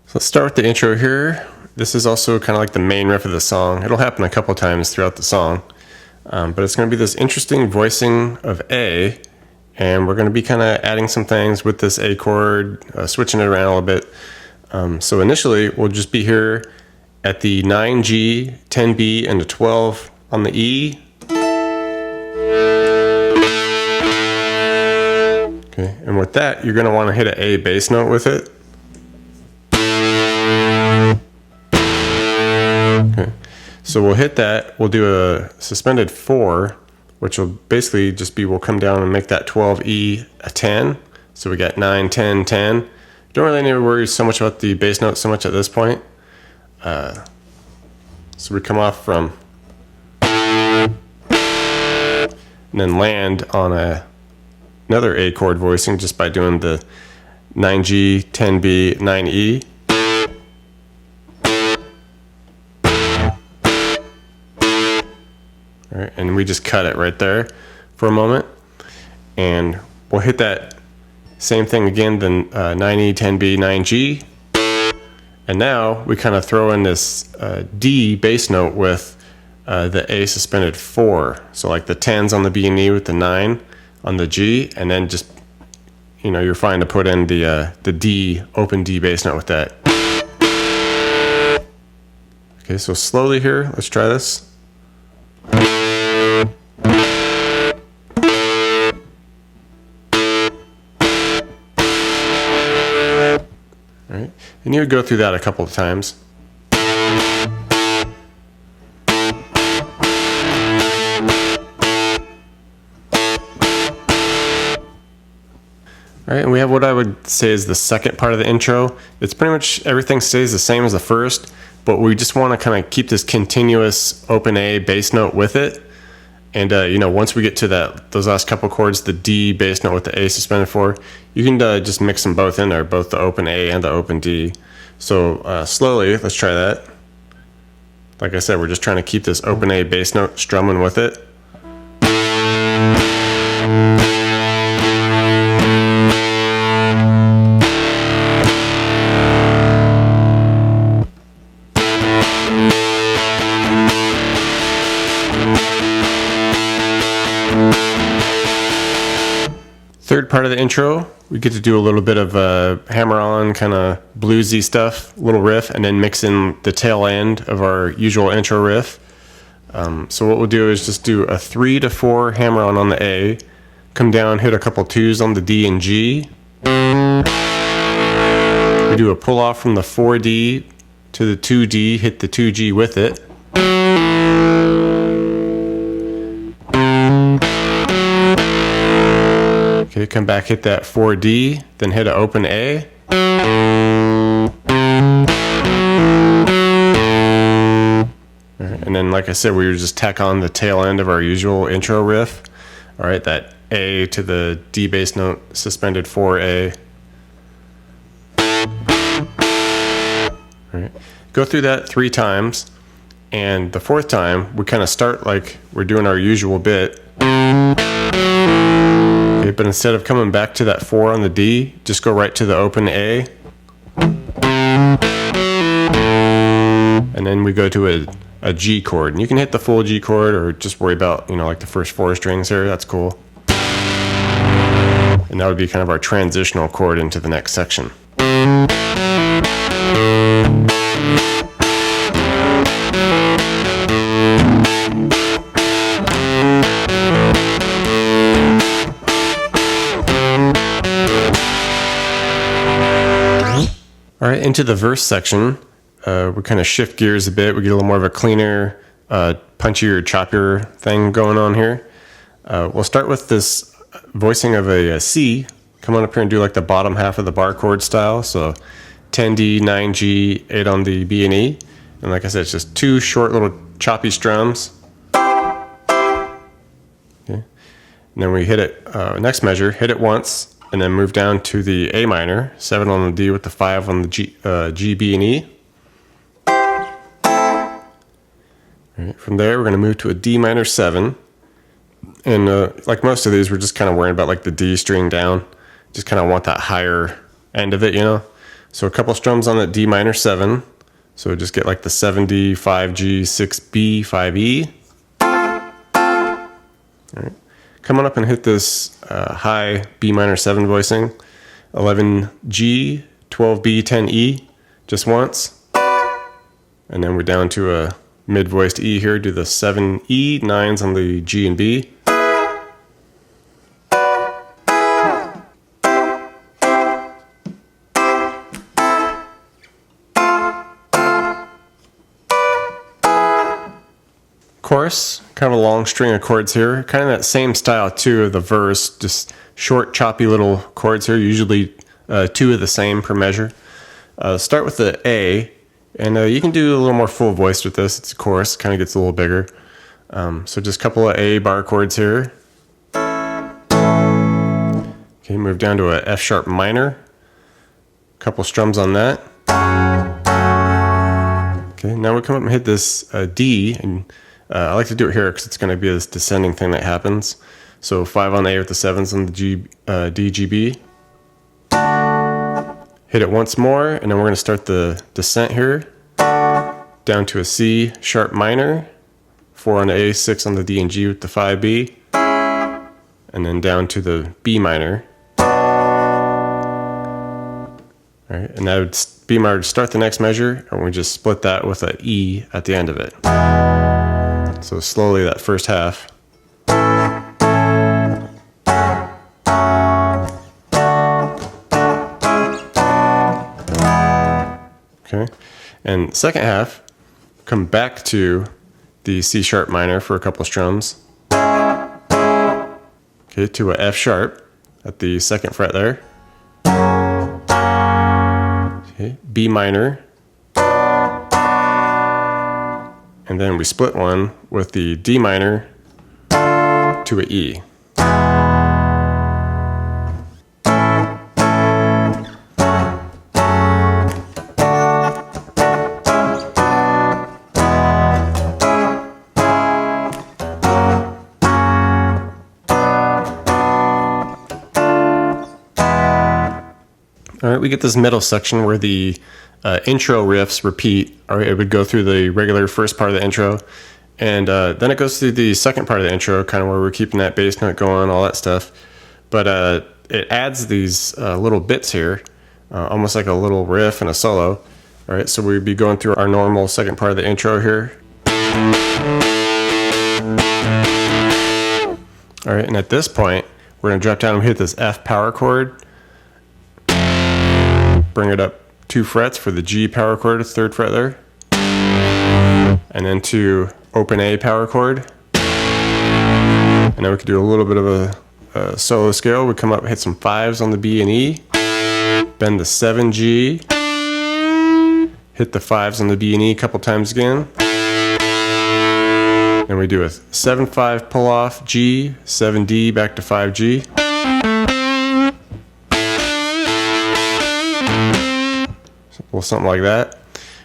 So let's start with the intro here. This is also kind of like the main riff of the song. It'll happen a couple times throughout the song, but it's going to be this interesting voicing of A, and we're going to be kind of adding some things with this A chord, switching it around a little bit. So initially, we'll just be here at the 9G, 10B, and the 12 on the E. Okay, and with that, you're going to want to hit an A bass note with it. Okay, so we'll hit that. We'll do a suspended 4, which will basically just be, we'll come down and make that 12E a 10. So we got 9, 10, 10. Don't really need to worry so much about the bass note so much at this point. So we come off from and then land on another A chord voicing just by doing the 9G, 10B, 9E. All right, and we just cut it right there for a moment, and we'll hit that same thing again, the 9E, 10B, 9G, and now we kind of throw in this D bass note with the A suspended 4, so like the 10s on the B and E with the 9 on the G, and then just, you know, you're fine to put in the D, open D bass note with that. Okay, so slowly here, let's try this. Right? And you would go through that a couple of times. All right, and we have what I would say is the second part of the intro. It's pretty much everything stays the same as the first, but we just want to kind of keep this continuous open A bass note with it. And you know, once we get to those last couple chords, the D bass note with the A suspended 4, you can just mix them both in there, both the open A and the open D. So slowly, let's try that. Like I said, we're just trying to keep this open A bass note strumming with it. Third part of the intro, we get to do a little bit of hammer-on, kind of bluesy stuff, little riff, and then mix in the tail end of our usual intro riff. So what we'll do is just do a 3 to 4 hammer-on on the A, come down, hit a couple 2s on the D and G. We do a pull-off from the 4D to the 2D, hit the 2G with it. Okay, come back, hit that 4D, then hit an open A. All right, and then, like I said, we would just tack on the tail end of our usual intro riff. All right, that A to the D bass note, suspended 4A. All right, go through that 3 times, and the 4th time, we kind of start like we're doing our usual bit. Okay, but instead of coming back to that 4 on the D, just go right to the open A. And then we go to a G chord. And you can hit the full G chord or just worry about, you know, like the first 4 strings here. That's cool. And that would be kind of our transitional chord into the next section. All right, into the verse section, we kind of shift gears a bit. We get a little more of a cleaner, punchier, choppier thing going on here. We'll start with this voicing of a C. Come on up here and do like the bottom half of the bar chord style. So 10D, 9G, 8 on the B and E. And like I said, it's just 2 short little choppy strums. Okay. And then we hit it, next measure, hit it once. And then move down to the A minor, 7 on the D with the 5 on the G, B, and E. All right, from there, we're going to move to a D minor 7. And like most of these, we're just kind of worrying about like the D string down. Just kind of want that higher end of it, you know. So a couple strums on that D minor 7. So just get like the 7D, 5G, 6B, 5E. All right. Come on up and hit this high B minor 7 voicing. 11G, 12B, 10E, just once. And then we're down to a mid-voiced E here. Do the 7E, 9s on the G and B. Chorus, kind of a long string of chords here, kind of that same style too of the verse, just short choppy little chords here, usually 2 of the same per measure. Start with the A, and you can do a little more full voiced with this. It's a chorus, kind of gets a little bigger. So just a couple of A bar chords here. Okay, move down to a F sharp minor, couple strums on that. Okay, now we come up and hit this D, and I like to do it here because it's going to be this descending thing that happens. So 5 on A with the 7s on the D, G, B. Hit it once more, and then we're going to start the descent here. Down to a C sharp minor, 4 on the A, 6 on the D and G with the 5B. And then down to the B minor. All right, and that would B minor to start the next measure, and we just split that with an E at the end of it. So slowly that first half. Okay, and second half, come back to the C sharp minor for a couple strums. Okay, to a F sharp at the 2nd fret there. Okay, B minor. And then we split one with the D minor to an E. All right, we get this middle section where the intro riffs repeat. All right, it would go through the regular first part of the intro, and then it goes through the second part of the intro, kind of where we're keeping that bass note going, all that stuff. But it adds these little bits here, almost like a little riff and a solo. All right, so we'd be going through our normal second part of the intro here. All right, and at this point, we're going to drop down and hit this F power chord. Bring it up 2 frets for the G power chord, 3rd fret there. And then to open A power chord. And then we could do a little bit of a solo scale. We come up and hit some 5s on the B and E. Bend the 7G. Hit the 5s on the B and E a couple times again. Then we do a 7-5 pull off G, 7D back to 5G. Well, something like that.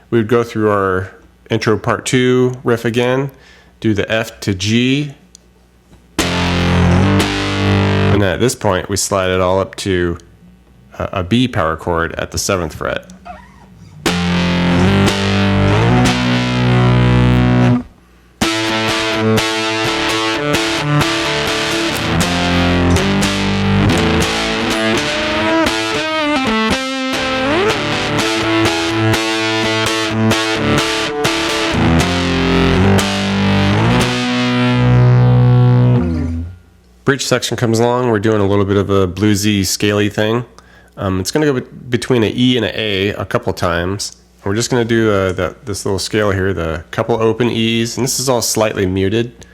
We would go through our intro part 2 riff again, do the F to G, and then at this point we slide it all up to a B power chord at the 7th fret. Bridge section comes along. We're doing a little bit of a bluesy, scaly thing. It's going to go between an E and an A a couple times. We're just going to do this little scale here, the couple open E's, and this is all slightly muted.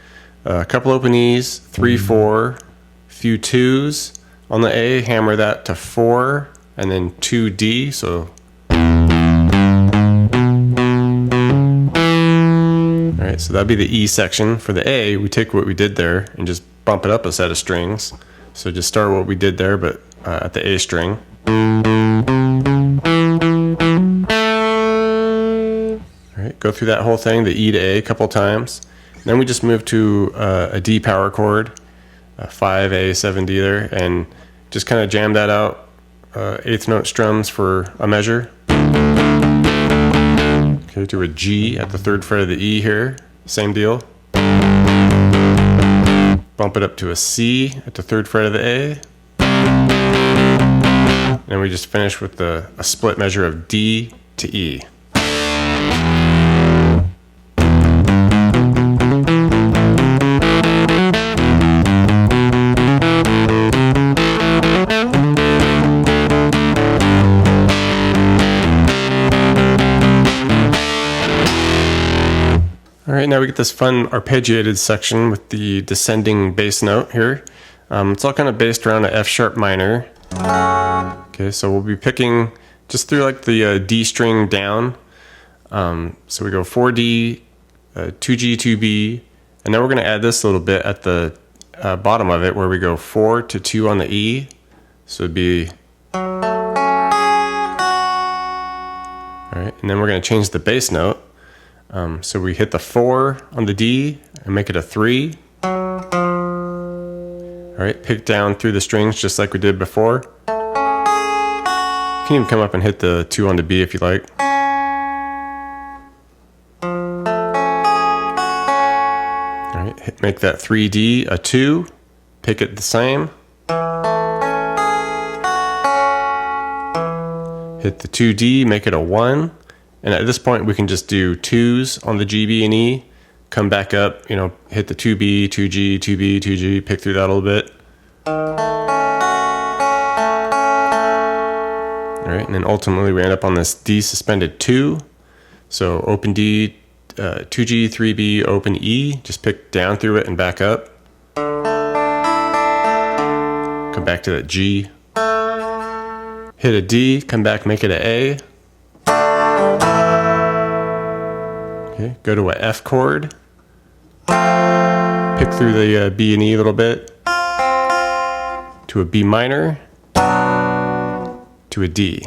A couple open E's, 3, 4, few 2s on the A, hammer that to 4, and then 2 D. So, all right, so that'd be the E section. For the A, we take what we did there and just bump it up a set of strings. So just start what we did there, but at the A string. All right, go through that whole thing, the E to A a couple times. Then we just move to a D power chord, 5A, 7D there, and just kind of jam that out eighth note strums for a measure. Okay, to a G at the 3rd fret of the E here, same deal. Bump it up to a C at the 3rd fret of the A. And we just finish with a split measure of D to E. Alright, now we get this fun arpeggiated section with the descending bass note here. It's all kind of based around an F sharp minor. Okay, so we'll be picking just through like the D string down. So we go 4D, 2G, 2B, and then we're going to add this little bit at the bottom of it where we go 4 to 2 on the E. So it'd be... Alright, and then we're going to change the bass note. So we hit the 4 on the D and make it a 3. Alright, pick down through the strings just like we did before. You can even come up and hit the 2 on the B if you like. Alright, make that 3D a 2. Pick it the same. Hit the 2D, make it a 1. And at this point we can just do 2s on the G, B, and E. Come back up, hit the 2B, 2G, 2B, 2G, pick through that a little bit. Alright, and then ultimately we end up on this D suspended 2. So open D, 2G, 3B, open E. Just pick down through it and back up. Come back to that G. Hit a D, come back, make it an A. Okay, go to a F chord. Pick through the B and E a little bit. To a B minor. To a D.